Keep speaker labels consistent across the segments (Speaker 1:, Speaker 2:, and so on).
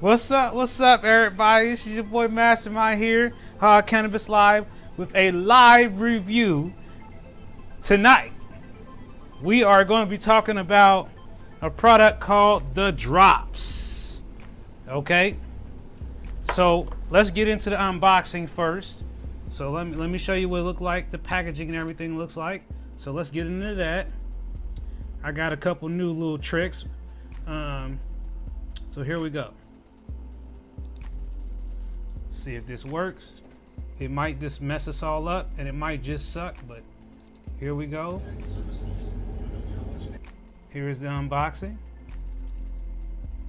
Speaker 1: What's up, everybody? This is your boy Mastermind here, Cannabis Live, with a live review. Tonight, we are going to be talking about a product called the Drops. Okay, so let's get into the unboxing first. So let me show you what it looks like, the packaging and everything looks like. So let's get into that. I got a couple new little tricks. So here we go. See if this works. It might just mess us all up and it might just suck, but here we go. Here is the unboxing.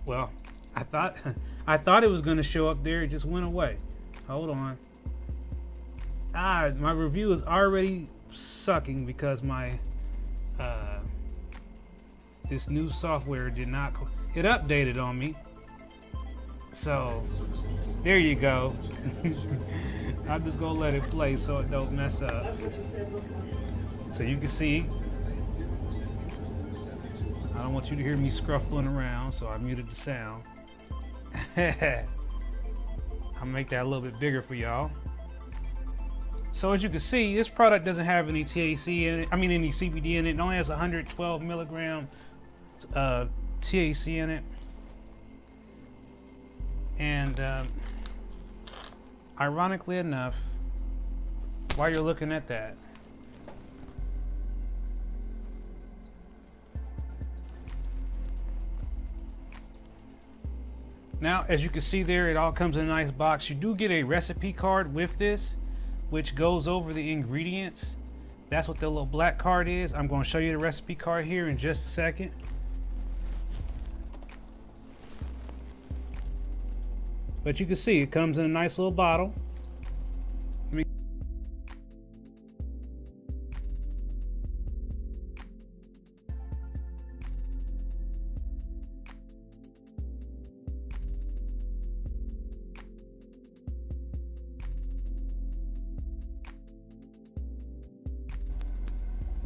Speaker 1: Well, I thought it was going to show up there. It just went away. Hold on. My review is already sucking because my this new software did not it updated on me. So there you go. I'm just gonna let it play so it don't mess up. So you can see, I don't want you to hear me scruffling around, so I muted the sound. I'll make that a little bit bigger for y'all. So as you can see, this product doesn't have any THC in it. I mean, any CBD in it. It only has 112 milligram THC in it. And ironically enough, while you're looking at that, now as you can see there, it all comes in a nice box. You do get a recipe card with this, which goes over the ingredients. That's what the little black card is. I'm going to show you the recipe card here in just a second. But you can see it comes in a nice little bottle.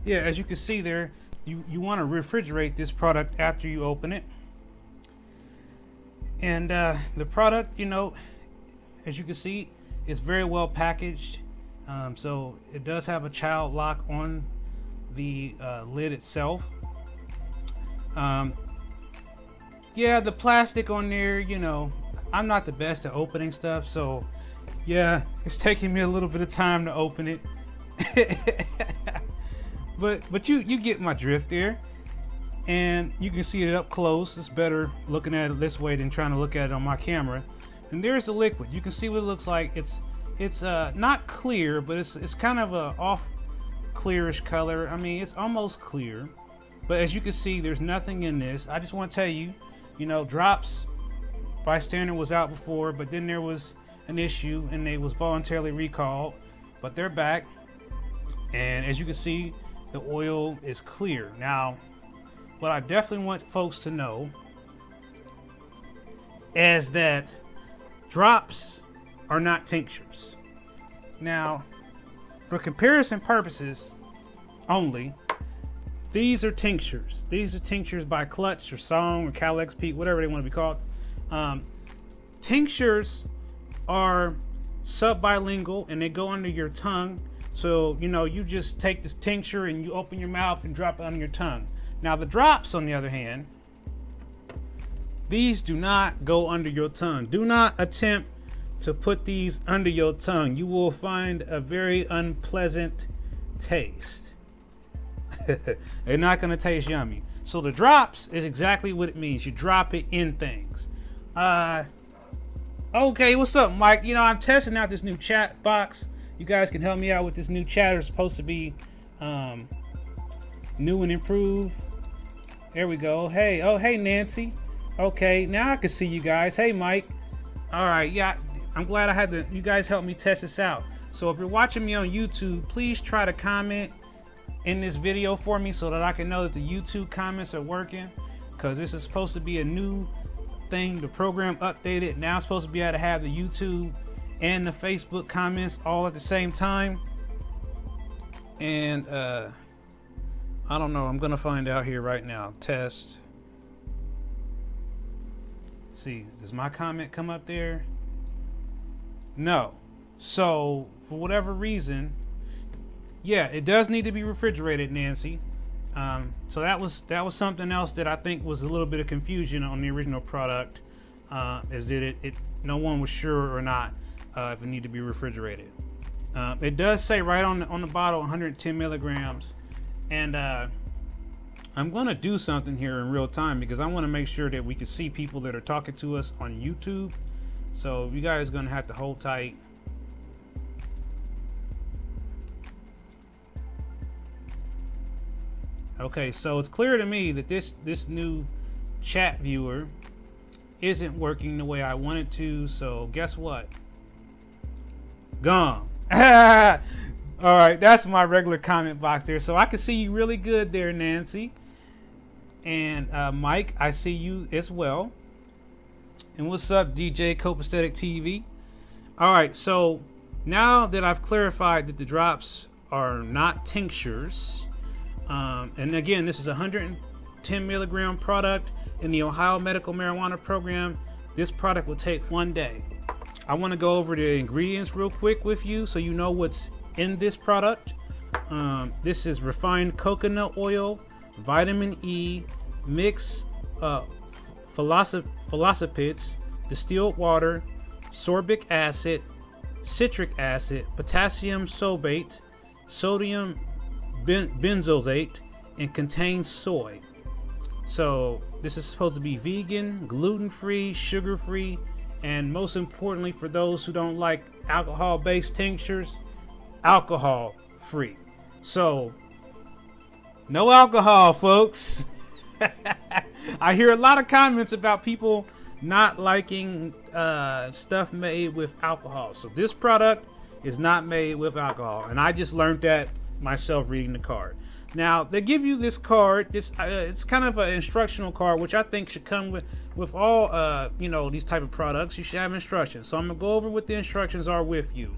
Speaker 1: Yeah, as you can see there, you want to refrigerate this product after you open it. And the product, you know, as you can see, is very well packaged. So it does have a child lock on the lid itself. Yeah, the plastic on there, you know, I'm not the best at opening stuff, so yeah, it's taking me a little bit of time to open it. but you get my drift there. And you can see it up close. It's better looking at it this way than trying to look at it on my camera. And there's the liquid. You can see what it looks like. It's not clear, but it's kind of a off clearish color. I mean, it's almost clear. But as you can see, there's nothing in this. I just want to tell you, you know, Drops by standard was out before, but then there was an issue and they was voluntarily recalled. But they're back. And as you can see, the oil is clear. Now, what I definitely want folks to know is that Drops are not tinctures. Now, for comparison purposes only, these are tinctures. These are tinctures by Clutch or Song or Cal-X Peak, whatever they want to be called. Tinctures are subbilingual and they go under your tongue. So, you know, you just take this tincture and you open your mouth and drop it on your tongue. Now, the drops, on the other hand, these do not go under your tongue. Do not attempt to put these under your tongue. You will find a very unpleasant taste. They're not going to taste yummy. So the drops is exactly what it means. You drop it in things. Okay, what's up, Mike? You know, I'm testing out this new chat box. You guys can help me out with this new chat. It's supposed to be new and improved. There we go. Hey, oh, hey, Nancy. Okay, now I can see you guys. Hey, Mike. All right, yeah, I'm glad I had you guys help me test this out. So if you're watching me on YouTube, please try to comment in this video for me so that I can know that the YouTube comments are working, because this is supposed to be a new thing. The program updated. Now it's supposed to be able to have the YouTube and the Facebook comments all at the same time. And I don't know. I'm gonna find out here right now. Test. See, does my comment come up there? No. So for whatever reason, yeah, it does need to be refrigerated, Nancy. So that was something else that I think was a little bit of confusion on the original product, is that no one was sure or not if it needed to be refrigerated. It does say right on the bottle 110 milligrams, and I'm gonna do something here in real time because I want to make sure that we can see people that are talking to us on YouTube. So you guys are gonna have to hold tight. Okay, so it's clear to me that this new chat viewer isn't working the way I want it to. So guess what? Gone. All right, that's my regular comment box there. So I can see you really good there, Nancy. And Mike, I see you as well. And what's up, DJ Copaesthetic TV? All right, so now that I've clarified that the drops are not tinctures, and again, this is a 110 milligram product in the Ohio Medical Marijuana Program. This product will take 1 day. I want to go over the ingredients real quick with you so you know what's in this product. This is refined coconut oil, vitamin E, mixed phosphates, distilled water, sorbic acid, citric acid, potassium sorbate, sodium benzoate, and contains soy. So this is supposed to be vegan, gluten-free, sugar-free, and most importantly for those who don't like alcohol-based tinctures, alcohol-free. So no alcohol, folks. I hear a lot of comments about people not liking stuff made with alcohol. So this product is not made with alcohol, and I just learned that myself reading the card. Now they give you this card. It's kind of an instructional card, which I think should come with all you know, these type of products. You should have instructions. So I'm gonna go over what the instructions are with you.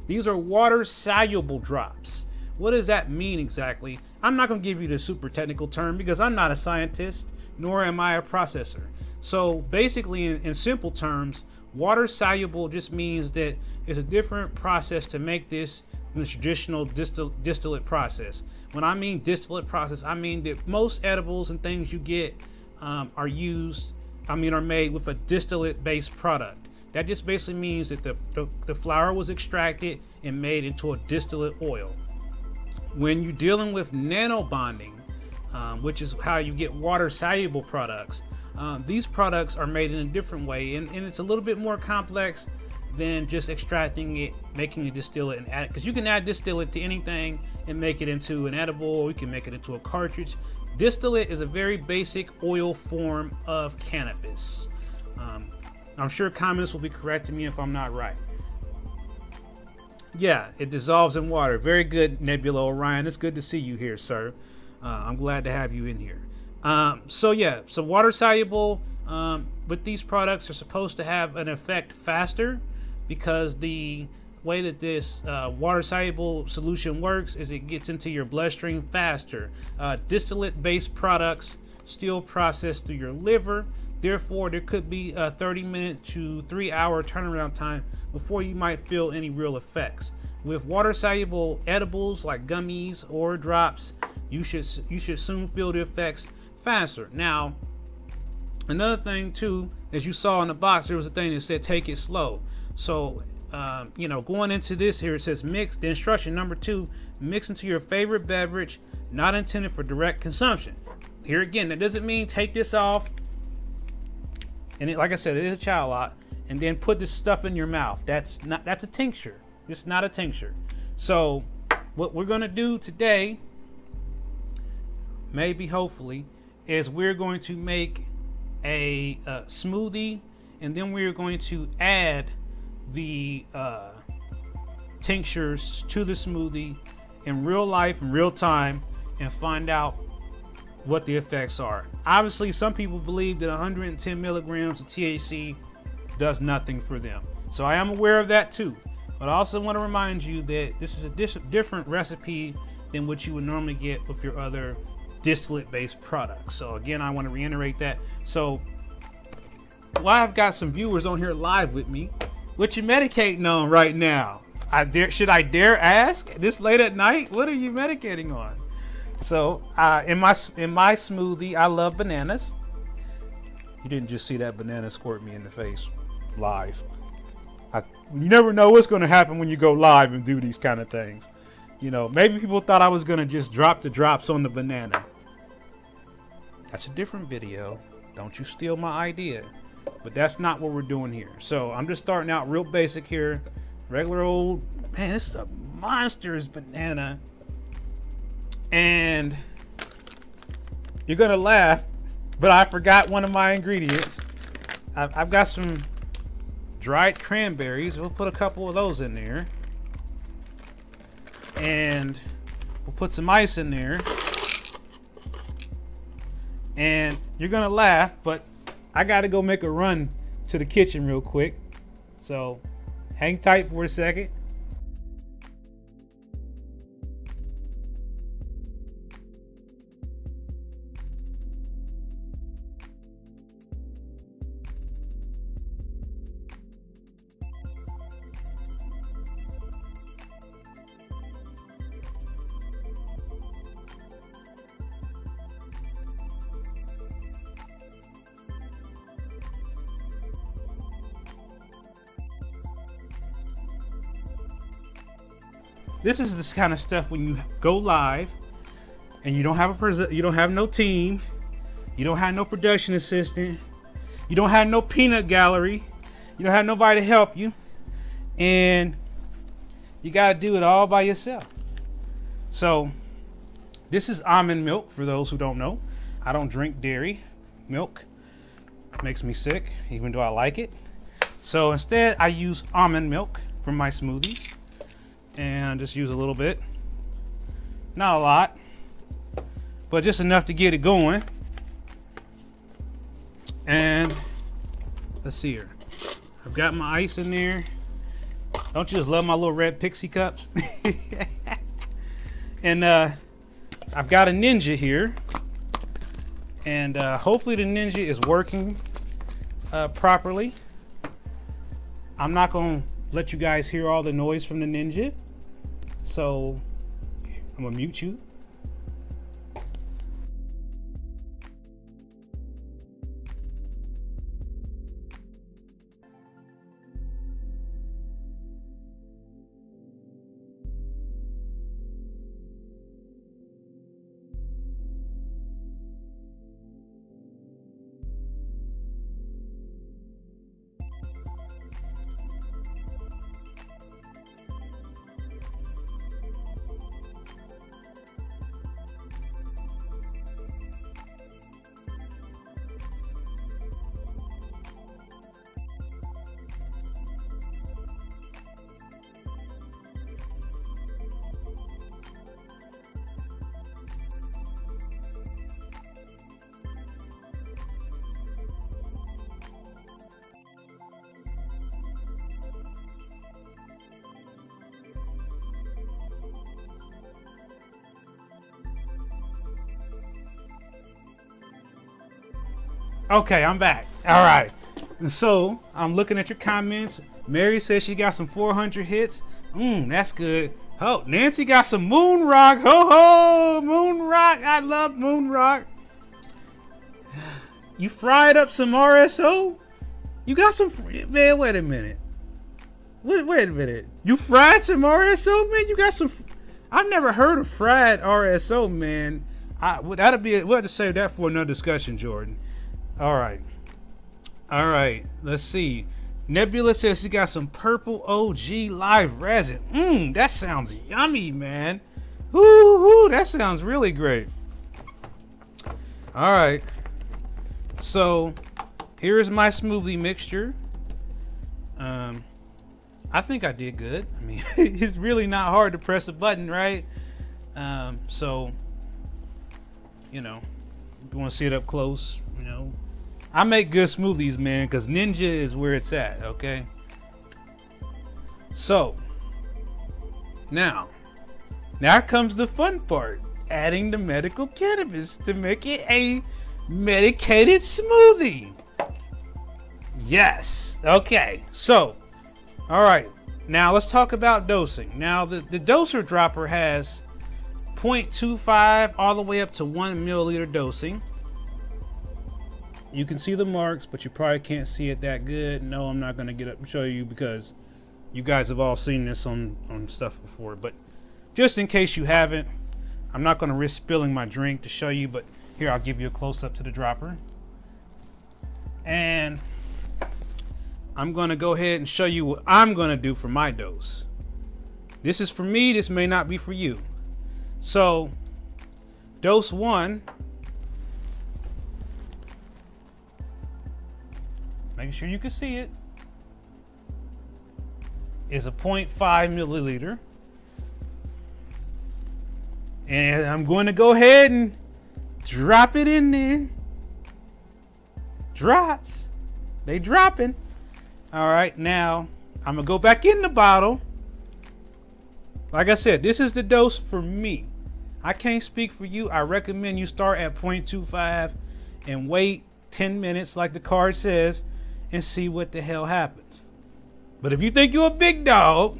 Speaker 1: These are water soluble drops. What does that mean exactly? I'm not gonna give you the super technical term because I'm not a scientist, nor am I a processor. So basically, in simple terms, water soluble just means that it's a different process to make this than the traditional distillate process. When I mean distillate process, I mean that most edibles and things you get are made with a distillate based product. That just basically means that the flower was extracted and made into a distillate oil. When you're dealing with nanobonding, which is how you get water soluble products, these products are made in a different way, and it's a little bit more complex than just extracting it, making a distillate, and add, because you can add distillate to anything and make it into an edible, or you can make it into a cartridge. Distillate is a very basic oil form of cannabis. I'm sure comments will be correcting me if I'm not right. Yeah, it dissolves in water. Very good, Nebula Orion. It's good to see you here, sir. I'm glad to have you in here. So yeah, so water soluble, but these products are supposed to have an effect faster because the way that this water-soluble solution works is it gets into your bloodstream faster. Distillate-based products still process through your liver. Therefore, there could be a 30-minute to 3-hour turnaround time before you might feel any real effects. With water-soluble edibles like gummies or drops, you should soon feel the effects faster. Now, another thing too, as you saw in the box, there was a thing that said take it slow. So, you know, going into this here, it says mix. The instruction number 2: mix into your favorite beverage, not intended for direct consumption. Here again, that doesn't mean take this off, and like I said, it is a child lock, and then put this stuff in your mouth. That's a tincture. It's not a tincture. So, what we're gonna do today, maybe hopefully, is we're going to make a smoothie, and then we're going to add the tinctures to the smoothie in real life, in real time, and find out what the effects are. Obviously, some people believe that 110 milligrams of THC does nothing for them. So I am aware of that too. But I also want to remind you that this is a different recipe than what you would normally get with your other distillate-based products. So again, I want to reiterate that. So while I've got some viewers on here live with me, what you medicating on right now? Should I dare ask this late at night? What are you medicating on? So in my smoothie, I love bananas. You didn't just see that banana squirt me in the face live. You never know what's going to happen when you go live and do these kind of things. You know, maybe people thought I was going to just drop the drops on the banana. That's a different video. Don't you steal my idea. But that's not what we're doing here. So I'm just starting out real basic here. Regular old, man, this is a monstrous banana. And you're going to laugh, but I forgot one of my ingredients. I've got some dried cranberries. We'll put a couple of those in there. And we'll put some ice in there. And you're gonna laugh, but I gotta go make a run to the kitchen real quick. So hang tight for a second. This is this kind of stuff when you go live and you don't have no team, you don't have no production assistant, you don't have no peanut gallery, you don't have nobody to help you, and you got to do it all by yourself. So this is almond milk. For those who don't know, I don't drink dairy milk. It makes me sick, even though I like it. So instead I use almond milk for my smoothies. And just use a little bit, not a lot, but just enough to get it going. And let's see here, I've got my ice in there. Don't you just love my little red pixie cups? And I've got a Ninja here, and hopefully the Ninja is working properly. I'm not gonna let you guys hear all the noise from the Ninja. So I'm gonna mute you. Okay, I'm back. All right. And so I'm looking at your comments. Mary says she got some 400 hits. That's good. Oh, Nancy got some Moon Rock. Ho ho, Moon Rock. I love Moon Rock. You fried up some RSO? You got some, man, wait a minute. Wait a minute. You fried some RSO, man? You got some, I've never heard of fried RSO, man. We'll have to save that for another discussion, Jordan. All right. Let's see. Nebula says she got some purple OG live resin. That sounds yummy, man. Woo, that sounds really great. All right. So here's my smoothie mixture. I think I did good. I mean, it's really not hard to press a button, right? So, you know, if you want to see it up close, you know, I make good smoothies, man, because Ninja is where it's at, okay? So, now comes the fun part. Adding the medical cannabis to make it a medicated smoothie. Yes. Okay. So, all right. Now let's talk about dosing. Now the doser dropper has 0.25 all the way up to 1 milliliter dosing. You can see the marks, but you probably can't see it that good. No, I'm not going to get up and show you because you guys have all seen this on stuff before. But just in case you haven't, I'm not going to risk spilling my drink to show you, but here, I'll give you a close-up to the dropper. And I'm going to go ahead and show you what I'm going to do for my dose. This is for me. This may not be for you. So, dose 1. Making sure you can see it. Is a 0.5 milliliter. And I'm going to go ahead and drop it in there. Drops. They dropping. All right, now I'm gonna go back in the bottle. Like I said, this is the dose for me. I can't speak for you. I recommend you start at 0.25 and wait 10 minutes like the card says and see what the hell happens. But if you think you're a big dog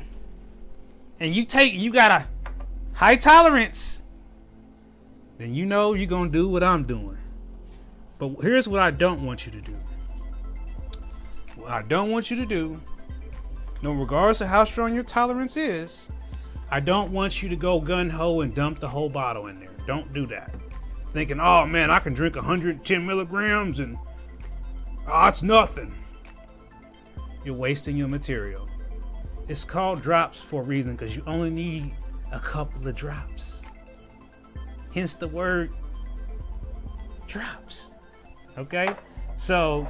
Speaker 1: and you got a high tolerance, then you know you're gonna do what I'm doing. But here's what I don't want you to do. What I don't want you to do, no, regardless of how strong your tolerance is, I don't want you to go gun-ho and dump the whole bottle in there. Don't do that. Thinking, oh man, I can drink 110 milligrams and it's nothing. You're wasting your material. It's called drops for a reason, because you only need a couple of drops. Hence the word drops. Okay? So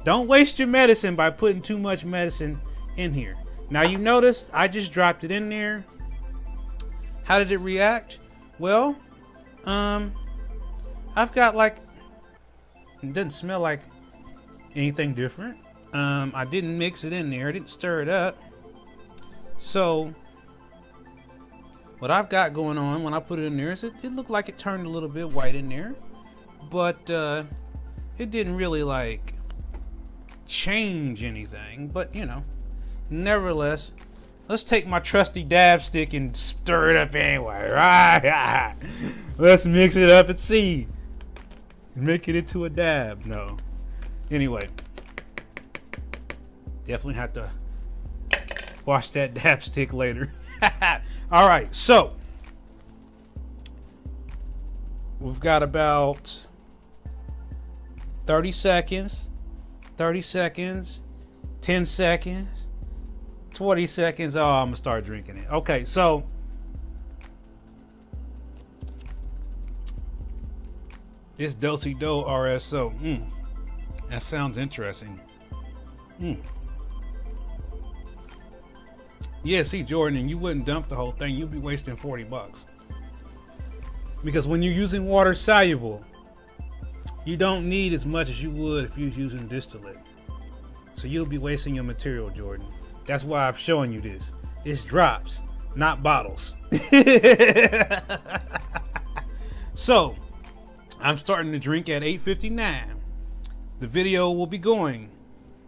Speaker 1: don't waste your medicine by putting too much medicine in here. Now you notice I just dropped it in there. How did it react? Well, I've got it doesn't smell like anything different. I didn't mix it in there. I didn't stir it up. So what I've got going on when I put it in there is it looked like it turned a little bit white in there, but it didn't really change anything. But you know, nevertheless, let's take my trusty dab stick and stir it up anyway, right? Let's mix it up and see. Make it into a dab. No. Anyway, definitely have to wash that dab stick later. All right, so we've got about 30 seconds, 10 seconds, 20 seconds. Oh, I'm gonna start drinking it. Okay, so this Dosey Do RSO, that sounds interesting. Yeah, see, Jordan, you wouldn't dump the whole thing. You'd be wasting $40. Because when you're using water soluble, you don't need as much as you would if you're using distillate. So you'll be wasting your material, Jordan. That's why I'm showing you this. It's drops, not bottles. So, I'm starting to drink at 8:59. the video will be going.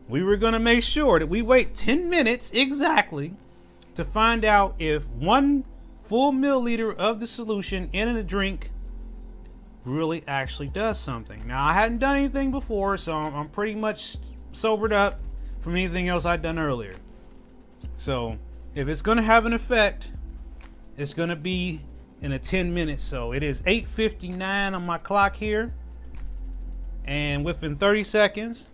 Speaker 1: We were going to make sure that we wait 10 minutes exactly to find out if 1 full milliliter of the solution in a drink really actually does something. Now, I hadn't done anything before, so I'm pretty much sobered up from anything else I'd done earlier. So if it's going to have an effect, it's going to be in a 10 minutes. So it is 8:59 on my clock here, and within 30 seconds,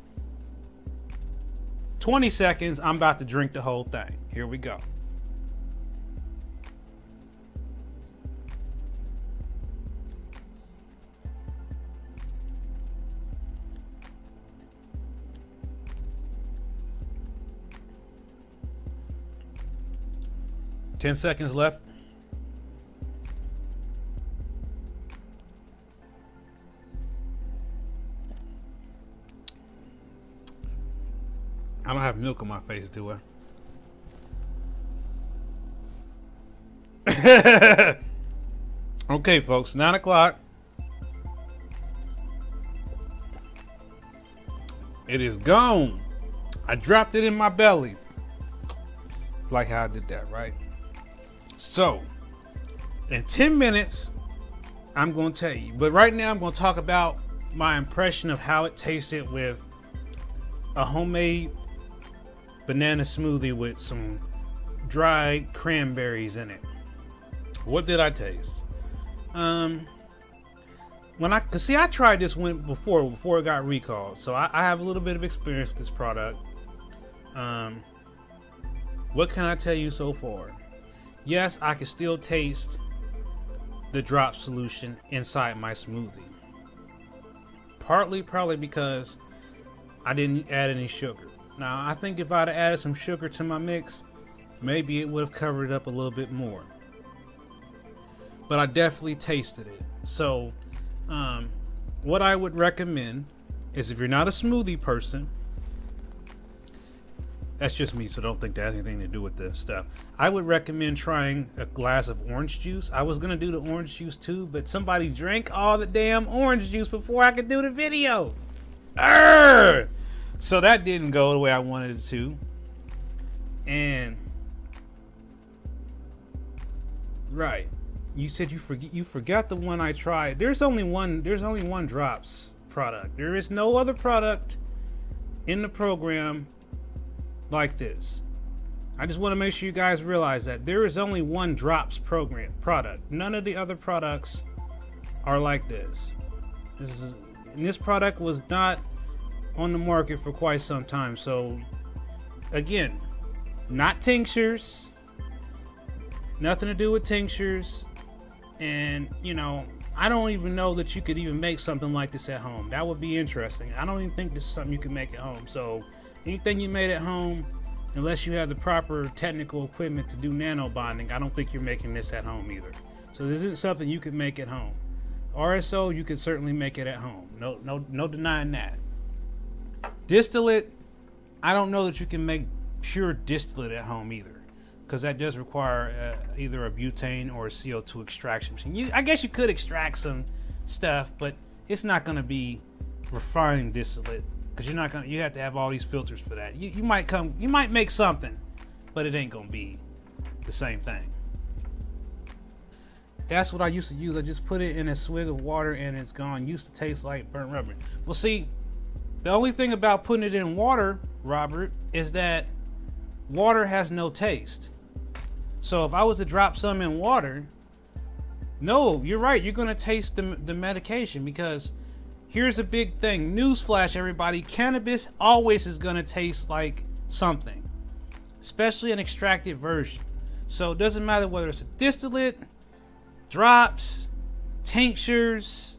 Speaker 1: 20 seconds, I'm about to drink the whole thing. Here we go. Ten seconds left. I don't have milk on my face, do I? Okay, folks, 9 o'clock. It is gone. I dropped it in my belly. Like how I did that, right? So, in 10 minutes, I'm going to tell you. But right now, I'm going to talk about my impression of how it tasted with a homemade banana smoothie with some dried cranberries in it. What did I taste? I tried this one before it got recalled, so I have a little bit of experience with this product. What can I tell you so far? Yes, I can still taste the drop solution inside my smoothie. Partly probably because I didn't add any sugar. Now, I think if I'd added some sugar to my mix, maybe it would have covered it up a little bit more. But I definitely tasted it. So, what I would recommend is, if you're not a smoothie person, that's just me, so don't think that has anything to do with this stuff. I would recommend trying a glass of orange juice. I was gonna do the orange juice too, but somebody drank all the damn orange juice before I could do the video. Arrgh! So that didn't go the way I wanted it to. And right, you said you forgot the one I tried. There's only one drops product. There is no other product in the program like this. I just want to make sure you guys realize that there is only one drops product. None of the other products are like this. This product was not on the market for quite some time. So again, not tinctures, nothing to do with tinctures. And I don't even know that you could even make something like this at home. That would be interesting. I don't even think this is something you can make at home. So anything you made at home, unless you have the proper technical equipment to do nano bonding, I don't think you're making this at home either. So this isn't something you could make at home. RSO, you could certainly make it at home. No denying that. Distillate, I don't know that you can make pure distillate at home either, because that does require either a butane or a CO2 extraction machine. I guess you could extract some stuff, but it's not going to be refined distillate, because you have to have all these filters for that. You might make something, but it ain't gonna be the same thing. That's what I used to use. I just put it in a swig of water and it's gone. Used to taste like burnt rubber. Well, see, the only thing about putting it in water, Robert, is that water has no taste. So if I was to drop some in water, no, you're right, you're gonna taste the medication, because here's a big thing. Newsflash, everybody. Cannabis always is going to taste like something, especially an extracted version. So it doesn't matter whether it's a distillate, drops, tinctures,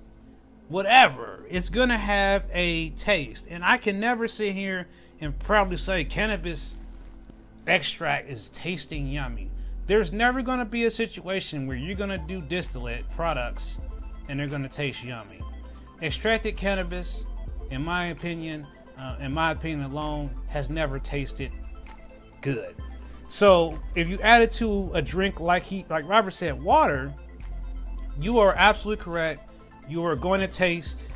Speaker 1: whatever. It's going to have a taste. And I can never sit here and proudly say cannabis extract is tasting yummy. There's never going to be a situation where you're going to do distillate products and they're going to taste yummy. Extracted cannabis, in my opinion alone, has never tasted good. So if you add it to a drink like Robert said, water, you are absolutely correct. You are going to taste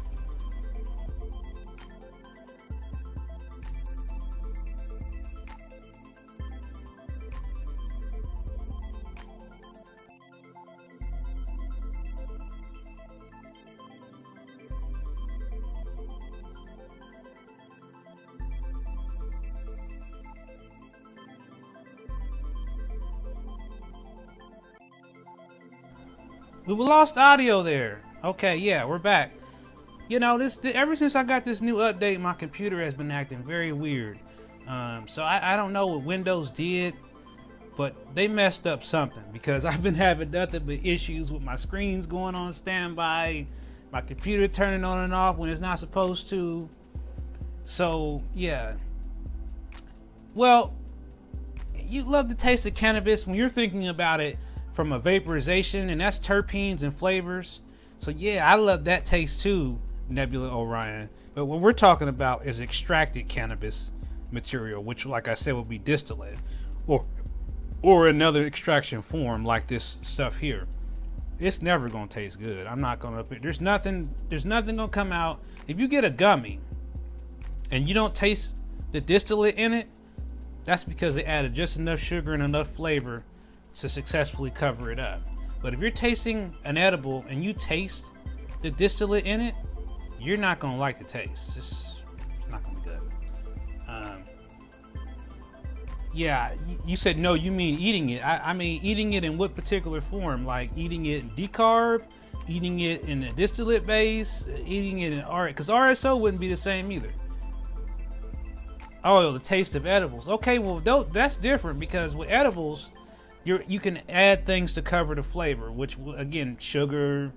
Speaker 1: We lost audio there. Okay, yeah, we're back. You know, ever since I got this new update, my computer has been acting very weird. So I don't know what Windows did, but they messed up something, because I've been having nothing but issues with my screens going on standby, my computer turning on and off when it's not supposed to. So yeah. Well, you love the taste of cannabis when you're thinking about it from a vaporization, and that's terpenes and flavors. So yeah, I love that taste too, Nebula Orion. But what we're talking about is extracted cannabis material, which, like I said, will be distillate or another extraction form like this stuff here. It's never gonna taste good. I'm not gonna. There's nothing gonna come out. If you get a gummy and you don't taste the distillate in it, that's because they added just enough sugar and enough flavor to successfully cover it up. But if you're tasting an edible and you taste the distillate in it, you're not gonna like the taste. It's not gonna be good. Yeah, you said no, you mean eating it. I mean eating it in what particular form? Like eating it decarb, eating it in a distillate base, eating it in because RSO wouldn't be the same either. Oh, the taste of edibles. Okay, well that's different, because with edibles, you can add things to cover the flavor, which again, sugar,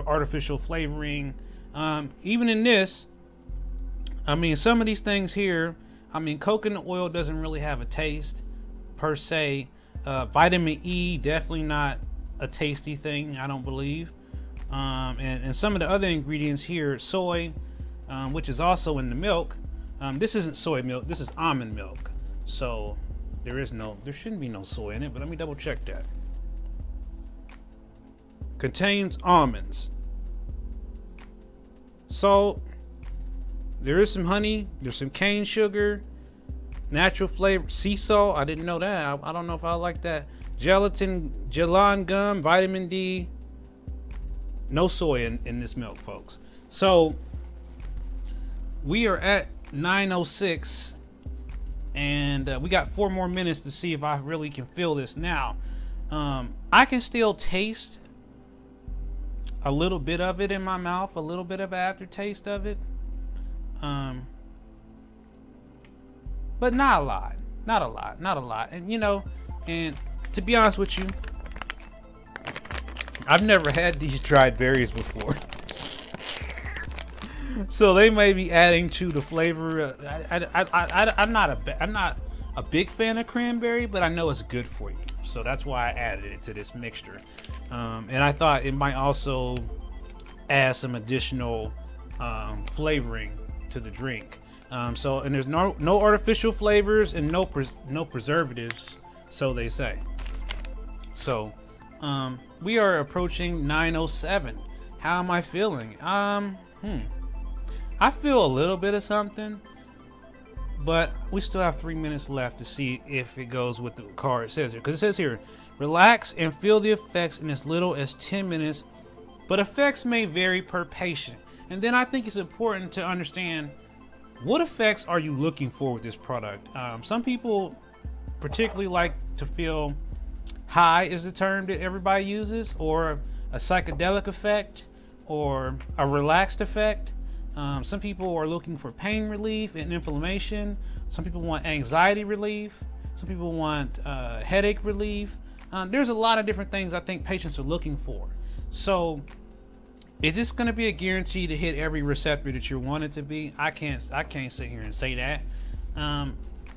Speaker 1: artificial flavoring. Even in this, I mean, some of these things here, I mean, coconut oil doesn't really have a taste per se. Vitamin E, definitely not a tasty thing, I don't believe. And some of the other ingredients here, soy, which is also in the milk. This isn't soy milk, this is almond milk. So there shouldn't be no soy in it, but let me double check that. Contains almonds. Salt. There is some honey, there's some cane sugar, natural flavor, sea salt. I didn't know that. I don't know if I like that. Gelatin, gellan gum, vitamin D. No soy in this milk, folks. So we are at 9:06, and we got 4 more minutes to see if I really can feel this. Now, I can still taste a little bit of it in my mouth, a little bit of aftertaste of it. But not a lot. And you know, and to be honest with you, I've never had these dried berries before. So they may be adding to the flavor. I'm not a big fan of cranberry, but I know it's good for you. So that's why I added it to this mixture. And I thought it might also add some additional flavoring to the drink. And there's no artificial flavors and no preservatives, so they say. So we are approaching 9:07. How am I feeling? I feel a little bit of something, but we still have 3 minutes left to see if it goes with the card says here. Because it says here, relax and feel the effects in as little as 10 minutes, but effects may vary per patient. And then I think it's important to understand, what effects are you looking for with this product? Some people particularly like to feel high, is the term that everybody uses, or a psychedelic effect, or a relaxed effect. Some people are looking for pain relief and inflammation. Some people want anxiety relief. Some people want headache relief. There's a lot of different things I think patients are looking for. So is this going to be a guarantee to hit every receptor that you want it to be? I can't sit here and say that.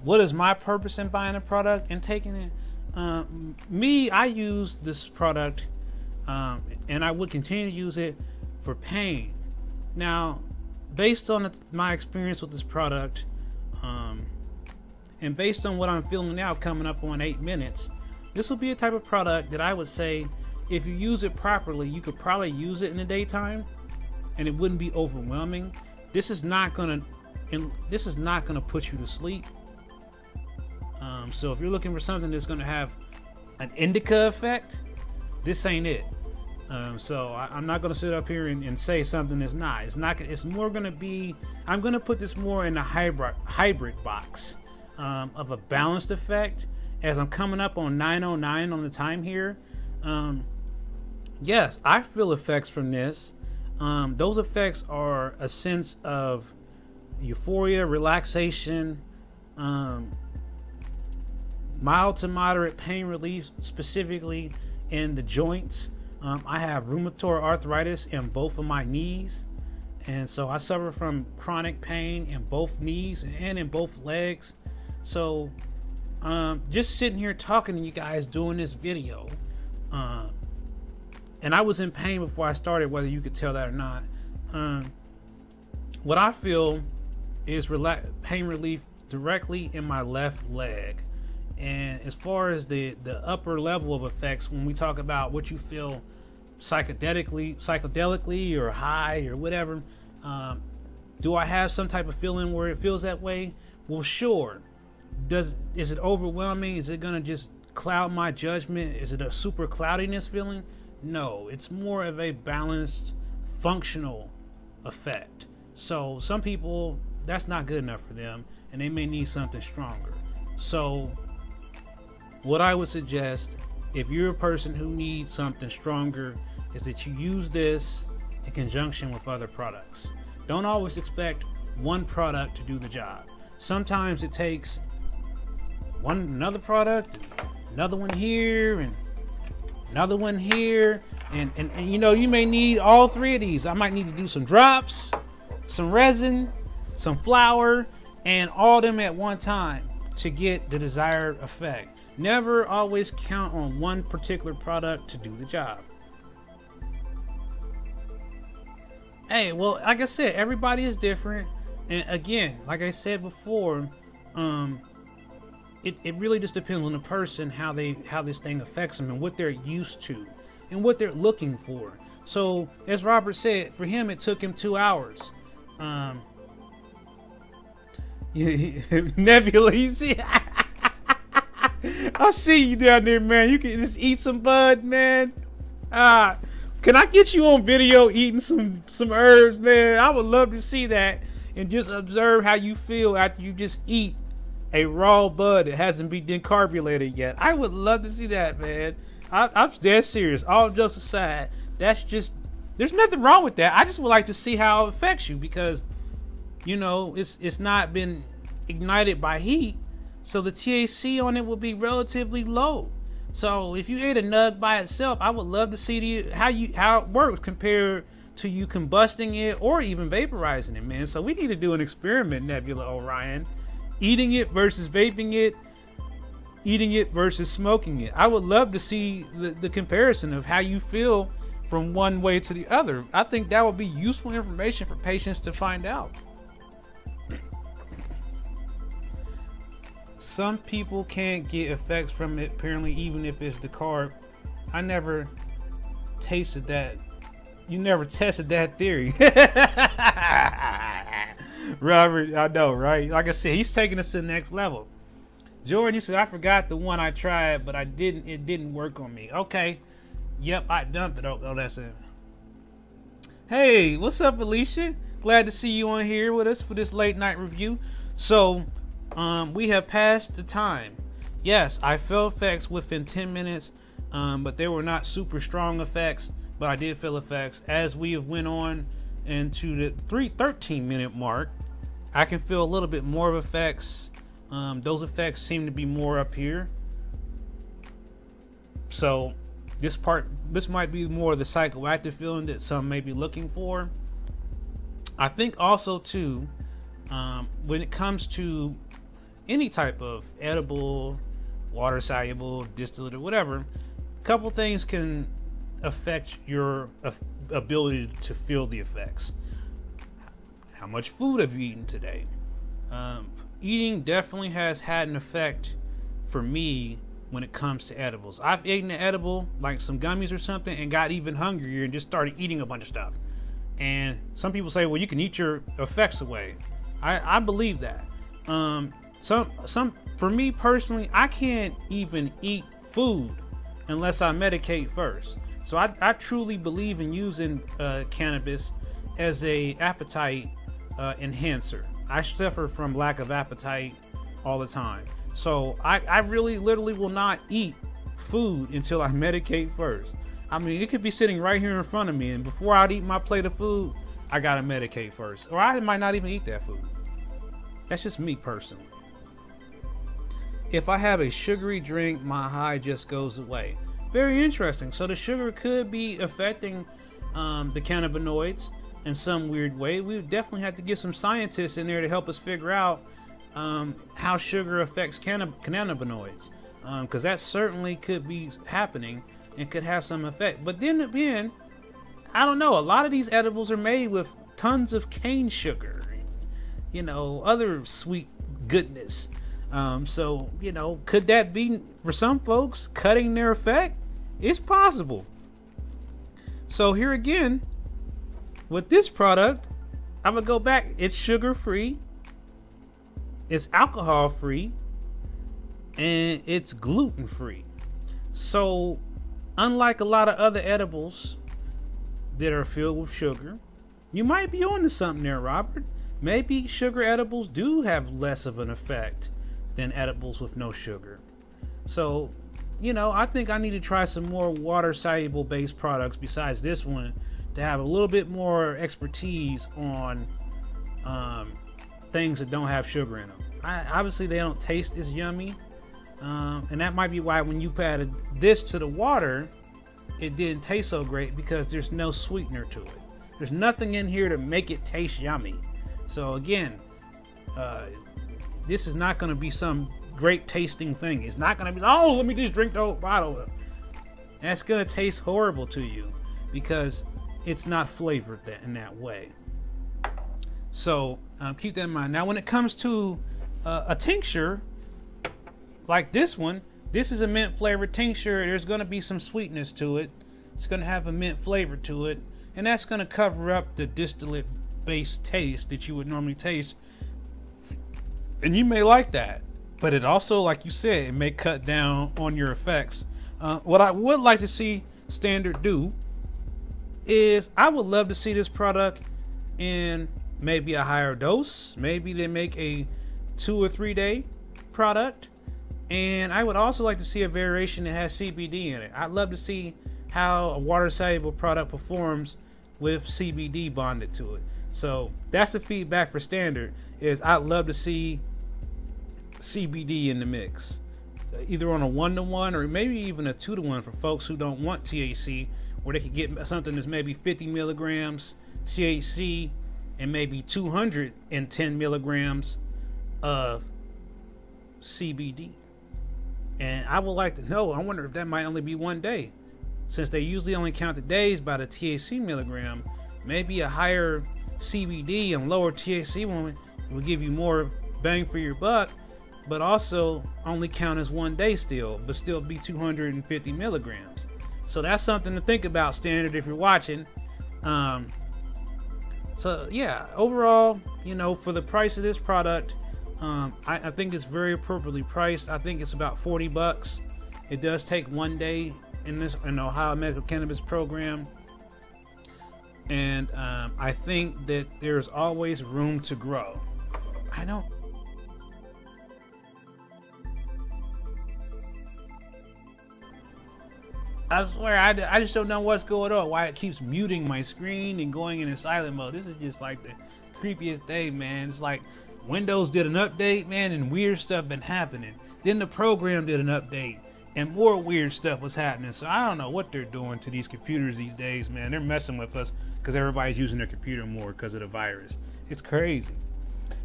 Speaker 1: What is my purpose in buying a product and taking it? I use this product, and I would continue to use it for pain. Now, based on my experience with this product, and based on what I'm feeling now, coming up on 8 minutes, this will be a type of product that I would say, if you use it properly, you could probably use it in the daytime, and it wouldn't be overwhelming. This is not gonna put you to sleep. So if you're looking for something that's gonna have an indica effect, this ain't it. So I'm not gonna sit up here and say something that's not. It's more gonna be. I'm gonna put this more in the hybrid box of a balanced effect. As I'm coming up on 9:09 on the time here, Yes, I feel effects from this. Those effects are a sense of euphoria, relaxation, um, mild to moderate pain relief, specifically in the joints. I have rheumatoid arthritis in both of my knees, and so I suffer from chronic pain in both knees and in both legs. So just sitting here talking to you guys doing this video, and I was in pain before I started, whether you could tell that or not. What I feel is pain relief directly in my left leg. And as far as the upper level of effects, when we talk about what you feel psychedelically or high or whatever, do I have some type of feeling where it feels that way? Well, sure. Is it overwhelming? Is it gonna just cloud my judgment? Is it a super cloudiness feeling? No, it's more of a balanced, functional effect. So some people, that's not good enough for them, and they may need something stronger. So what I would suggest, if you're a person who needs something stronger, is that you use this in conjunction with other products. Don't always expect one product to do the job. Sometimes it takes another product, another one here, and another one here, and you know, you may need all three of these. I might need to do some drops, some resin, some flour, and all of them at one time to get the desired effect. Never always count on one particular product to do the job. Hey, well, like I said, everybody is different, and again, like I said before, it really just depends on the person, how this thing affects them and what they're used to and what they're looking for. So as Robert said, for him it took him 2 hours. Nebula, you see, I see you down there, man. You can just eat some bud, man. Can I get you on video eating some herbs, man? I would love to see that and just observe how you feel after you just eat a raw bud that hasn't been decarbonated yet. I would love to see that, man. I'm dead serious. All jokes aside, there's nothing wrong with that. I just would like to see how it affects you, because, you know, it's not been ignited by heat, so the THC on it will be relatively low. So if you ate a nug by itself, I would love to see how it works compared to you combusting it or even vaporizing it, man. So we need to do an experiment, Nebula Orion. Eating it versus vaping it, eating it versus smoking it. I would love to see the comparison of how you feel from one way to the other. I think that would be useful information for patients to find out. Some people can't get effects from it, apparently, even if it's the carb. I never tasted that. You never tested that theory. Robert, I know, right? Like I said, he's taking us to the next level. Jordan, you said, I forgot the one I tried, but it didn't work on me. Okay. Yep, I dumped it. Oh, that's it. Hey, what's up, Alicia? Glad to see you on here with us for this late night review. So, we have passed the time. Yes, I felt effects within 10 minutes, but they were not super strong effects, but I did feel effects. As we have went on into the 13-minute mark, I can feel a little bit more of effects. Those effects seem to be more up here. So this might be more of the psychoactive feeling that some may be looking for. I think also too, when it comes to any type of edible, water soluble, distillate, or whatever, a couple things can affect your ability to feel the effects. How much food have you eaten today? Eating definitely has had an effect for me when it comes to edibles. I've eaten an edible, like some gummies or something, and got even hungrier and just started eating a bunch of stuff. And some people say, well, you can eat your effects away. I believe that. For me personally, I can't even eat food unless I medicate first. So I truly believe in using cannabis as a appetite enhancer. I suffer from lack of appetite all the time. So I really literally will not eat food until I medicate first. I mean, it could be sitting right here in front of me, and before I'd eat my plate of food, I gotta medicate first, or I might not even eat that food. That's just me personally. If I have a sugary drink, my high just goes away. Very interesting. So the sugar could be affecting the cannabinoids in some weird way. We definitely have to get some scientists in there to help us figure out how sugar affects cannabinoids, because that certainly could be happening and could have some effect. But then again, I don't know. A lot of these edibles are made with tons of cane sugar, other sweet goodness. So, could that be, for some folks, cutting their effect? It's possible. So here again, with this product, I'm gonna go back. It's sugar free, it's alcohol free, and it's gluten free. So unlike a lot of other edibles that are filled with sugar, you might be onto something there, Robert. Maybe sugar edibles do have less of an effect than edibles with no sugar. So, I think I need to try some more water soluble based products besides this one to have a little bit more expertise on things that don't have sugar in them. Obviously, they don't taste as yummy. And that might be why when you added this to the water, it didn't taste so great, because there's no sweetener to it. There's nothing in here to make it taste yummy. So again, this is not going to be some great tasting thing. It's not going to be, oh, let me just drink the whole bottle. That's going to taste horrible to you because it's not flavored in that way. So keep that in mind. Now, when it comes to a tincture like this one, this is a mint flavored tincture. There's going to be some sweetness to it. It's going to have a mint flavor to it, and that's going to cover up the distillate based taste that you would normally taste. And you may like that, but it also, like you said, it may cut down on your effects. What I would like to see Standard do is, I would love to see this product in maybe a higher dose. Maybe they make a 2 or 3 day product. And I would also like to see a variation that has CBD in it. I'd love to see how a water soluble product performs with CBD bonded to it. So that's the feedback for Standard, is I'd love to see CBD in the mix, either on a 1-to-1 or maybe even a 2-to-1 for folks who don't want THC, where they could get something that's maybe 50 milligrams THC and maybe 210 milligrams of CBD. And I would like to know, I wonder if that might only be 1 day, since they usually only count the days by the THC milligram. Maybe a higher CBD and lower THC one will give you more bang for your buck, but also only count as 1 day still, but still be 250 milligrams. So that's something to think about, Standard, if you're watching. So yeah, overall, for the price of this product, I think it's very appropriately priced. I think it's about $40. It does take 1 day in the Ohio Medical Cannabis Program. And I think that there's always room to grow. I swear, I just don't know what's going on, why it keeps muting my screen and going into silent mode. This is just like the creepiest day, man. It's like Windows did an update, man, and weird stuff been happening. Then the program did an update, and more weird stuff was happening. So I don't know what they're doing to these computers these days, man. They're messing with us because everybody's using their computer more because of the virus. It's crazy.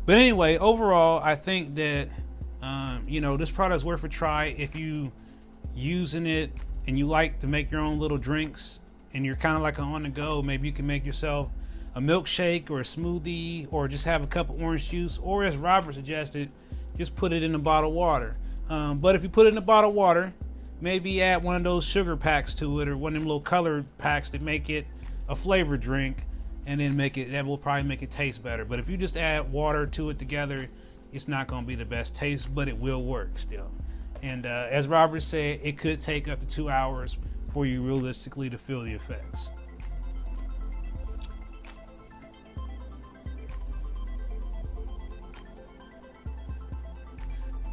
Speaker 1: But anyway, overall, I think that this product's worth a try if you using it and you like to make your own little drinks and you're kind of like on the go. Maybe you can make yourself a milkshake or a smoothie, or just have a cup of orange juice, or as Robert suggested, just put it in a bottle of water. But if you put it in a bottle of water, maybe add one of those sugar packs to it, or one of them little colored packs that make it a flavored drink, and then that will probably make it taste better. But if you just add water to it together, it's not going to be the best taste, but it will work still. And as Robert said, it could take up to 2 hours for you realistically to feel the effects.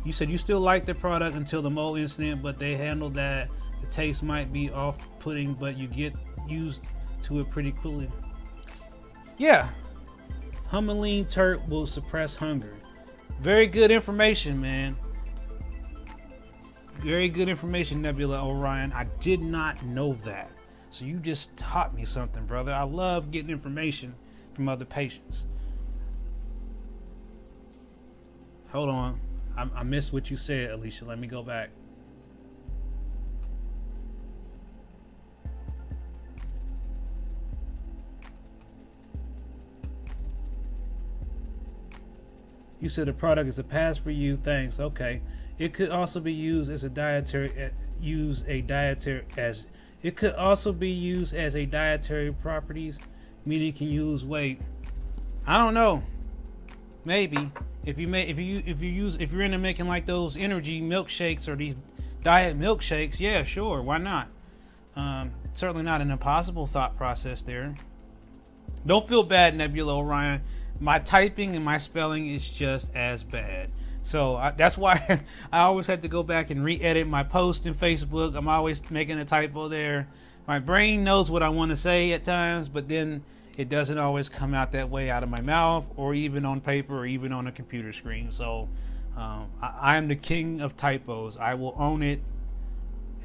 Speaker 1: You said you still like the product until the Mo incident, but they handled that The taste might be off-putting, but you get used to it pretty quickly. Yeah, humulene tert will suppress hunger. Very good information, man. Very good information, Nebula Orion. I did not know that. So you just taught me something, brother. I love getting information from other patients. Hold on. I missed what you said, Alicia. Let me go back. You said the product is a pass for you. Thanks. Okay. It could also be used as a dietary it could also be used as a dietary properties, meaning you can lose weight. I don't know. Maybe if you're into making like those energy milkshakes or these diet milkshakes, yeah, sure, why not? Certainly not an impossible thought process there. Don't feel bad, Nebula Orion. My typing and my spelling is just as bad. So that's why I always have to go back and re-edit my post in Facebook. I'm always making a typo there. My brain knows what I want to say at times, but then it doesn't always come out that way out of my mouth or even on paper or even on a computer screen. So I am the king of typos. I will own it.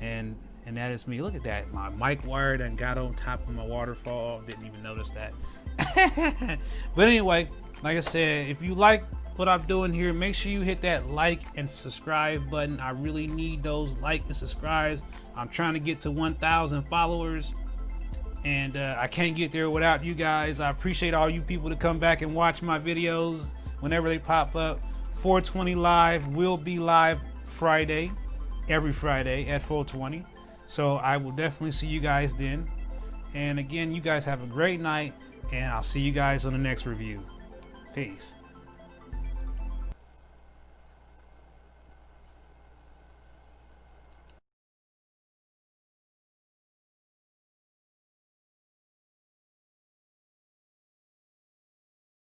Speaker 1: And that is me. Look at that. My mic wire done got on top of my waterfall. Didn't even notice that. But anyway, like I said, if you like what I'm doing here, make sure you hit that like and subscribe button. I really need those like and subscribes. I'm trying to get to 1,000 followers, and I can't get there without you guys. I appreciate all you people to come back and watch my videos whenever they pop up. 420 Live will be live Friday, every Friday at 420. So I will definitely see you guys then. And again, you guys have a great night, and I'll see you guys on the next review. Peace.